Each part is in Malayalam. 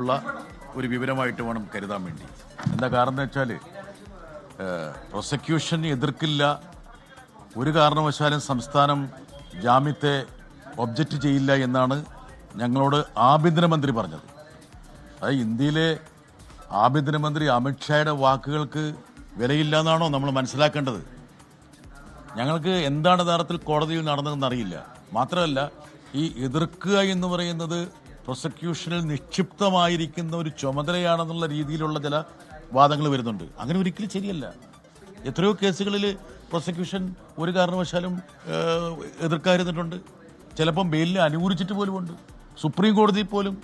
ഉള്ള ഒരു വിവരമായിട്ട് വേണം കരുതാൻ വേണ്ടി. എന്താ കാരണം എന്ന് വെച്ചാൽ പ്രോസിക്യൂഷൻ എതിർക്കില്ല, ഒരു കാരണവശാലും സംസ്ഥാനം ജാമ്യത്തെ ഒബ്ജക്റ്റ് ചെയ്യില്ല എന്നാണ് ഞങ്ങളോട് ആഭ്യന്തരമന്ത്രി പറഞ്ഞത്. അതായത് ഇന്ത്യയിലെ ആഭ്യന്തരമന്ത്രി അമിത്ഷായുടെ വാക്കുകൾക്ക് വിലയില്ല എന്നാണോ നമ്മൾ മനസ്സിലാക്കേണ്ടത്? ഞങ്ങൾക്ക് എന്താണ് യഥാർത്ഥത്തിൽ കോടതിയിൽ നടന്നതെന്ന് അറിയില്ല. മാത്രമല്ല, ഈ എതിർക്കുക എന്ന് പറയുന്നത് പ്രോസിക്യൂഷനിൽ നിക്ഷിപ്തമായിരിക്കുന്ന ഒരു ചുമതലയാണെന്നുള്ള രീതിയിലുള്ള ചില വാദങ്ങൾ വരുന്നുണ്ട്. അങ്ങനെ ഒരിക്കലും ശരിയല്ല. എത്രയോ കേസുകളിൽ പ്രോസിക്യൂഷൻ ഒരു കാരണവശാലും എതിർക്കാതിരുന്നിട്ടുണ്ട്. ചിലപ്പം ബെയിലിനെ അനുകൂലിച്ചിട്ട് പോലുമുണ്ട്. സുപ്രീം കോടതി പോലും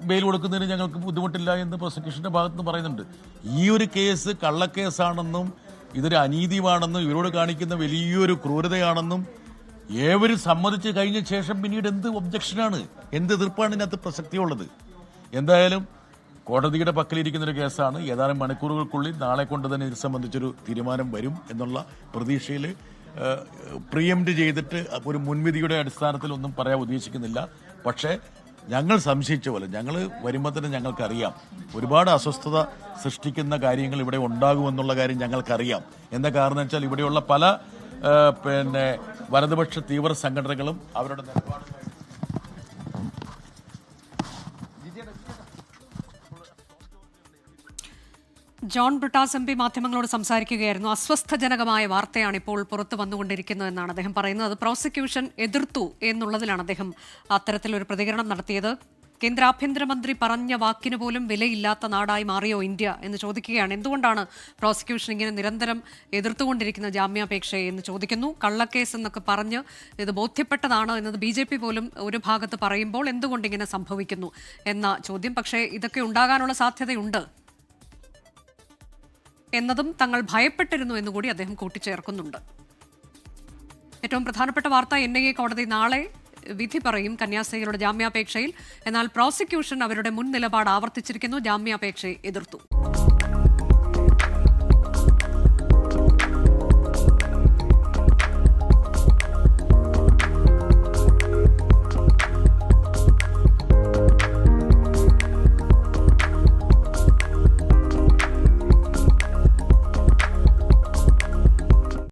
ബെയിൽ കൊടുക്കുന്നതിന് ഞങ്ങൾക്ക് ബുദ്ധിമുട്ടില്ല എന്ന് പ്രോസിക്യൂഷന്റെ ഭാഗത്ത് നിന്ന് പറയുന്നുണ്ട്. ഈ ഒരു കേസ് കള്ളക്കേസാണെന്നും ഇതൊരു അനീതിയാണെന്നും ഇവരോട് കാണിക്കുന്ന വലിയൊരു ക്രൂരതയാണെന്നും ഏവരും സമ്മതിച്ച് കഴിഞ്ഞ ശേഷം പിന്നീട് എന്ത് ഒബ്ജക്ഷനാണ്, എന്ത് എതിർപ്പാണ് ഇതിനകത്ത് പ്രസക്തിയുള്ളത്? എന്തായാലും കോടതിയുടെ പക്കലിരിക്കുന്നൊരു കേസാണ്. ഏതാനും മണിക്കൂറുകൾക്കുള്ളിൽ നാളെ കൊണ്ട് തന്നെ ഇത് സംബന്ധിച്ചൊരു തീരുമാനം വരും എന്നുള്ള പ്രതീക്ഷയിൽ പ്രിയംപ്റ്റ് ചെയ്തിട്ട് ഒരു മുൻവിധിയുടെ അടിസ്ഥാനത്തിൽ ഒന്നും പറയാൻ ഉദ്ദേശിക്കുന്നില്ല. പക്ഷേ ഞങ്ങൾ സംശയിച്ച പോലെ ഞങ്ങൾ വരുമ്പോൾ തന്നെ ഞങ്ങൾക്കറിയാം ഒരുപാട് അസ്വസ്ഥത സൃഷ്ടിക്കുന്ന കാര്യങ്ങൾ ഇവിടെ ഉണ്ടാകുമെന്നുള്ള കാര്യം ഞങ്ങൾക്കറിയാം. എന്താ കാരണം വെച്ചാൽ ഇവിടെയുള്ള പല വലതുപക്ഷ തീവ്ര സംഘടനകളും അവരുടെ നിലപാട് ജോൺ ബ്രിട്ടാസ് എം പി മാധ്യമങ്ങളോട് സംസാരിക്കുകയായിരുന്നു. അസ്വസ്ഥജനകമായ വാർത്തയാണ് ഇപ്പോൾ പുറത്തു വന്നുകൊണ്ടിരിക്കുന്നതെന്നാണ് അദ്ദേഹം പറയുന്നത്. അത് പ്രോസിക്യൂഷൻ എതിർത്തു എന്നുള്ളതിലാണ് അദ്ദേഹം അത്തരത്തിലൊരു പ്രതികരണം നടത്തിയത്. കേന്ദ്ര ആഭ്യന്തരമന്ത്രി പറഞ്ഞ വാക്കിന് പോലും വിലയില്ലാത്ത നാടായി മാറിയോ ഇന്ത്യ എന്ന് ചോദിക്കുകയാണ്. എന്തുകൊണ്ടാണ് പ്രോസിക്യൂഷൻ ഇങ്ങനെ നിരന്തരം എതിർത്തുകൊണ്ടിരിക്കുന്ന ജാമ്യാപേക്ഷയെ എന്ന് ചോദിക്കുന്നു. കള്ളക്കേസ് എന്നൊക്കെ പറഞ്ഞ് ഇത് ബോധ്യപ്പെട്ടതാണ് എന്നത് BJP പോലും ഒരു ഭാഗത്ത് പറയുമ്പോൾ എന്തുകൊണ്ട് ഇങ്ങനെ സംഭവിക്കുന്നു എന്ന ചോദ്യം. പക്ഷേ ഇതൊക്കെ ഉണ്ടാകാനുള്ള സാധ്യതയുണ്ട് എന്നതും തങ്ങൾ ഭയപ്പെട്ടിരുന്നു എന്നുകൂടി അദ്ദേഹം കൂട്ടിച്ചേർക്കുന്നുണ്ട്. ഏറ്റവും പ്രധാനപ്പെട്ട വാർത്ത, NIA കോടതി നാളെ വിധി പറയും കന്യാസ്ത്രീകളുടെ ജാമ്യാപേക്ഷയിൽ. എന്നാൽ പ്രോസിക്യൂഷൻ അവരുടെ മുൻ നിലപാട് ആവർത്തിച്ചിരിക്കുന്നു, ജാമ്യാപേക്ഷയെ എതിർത്തു.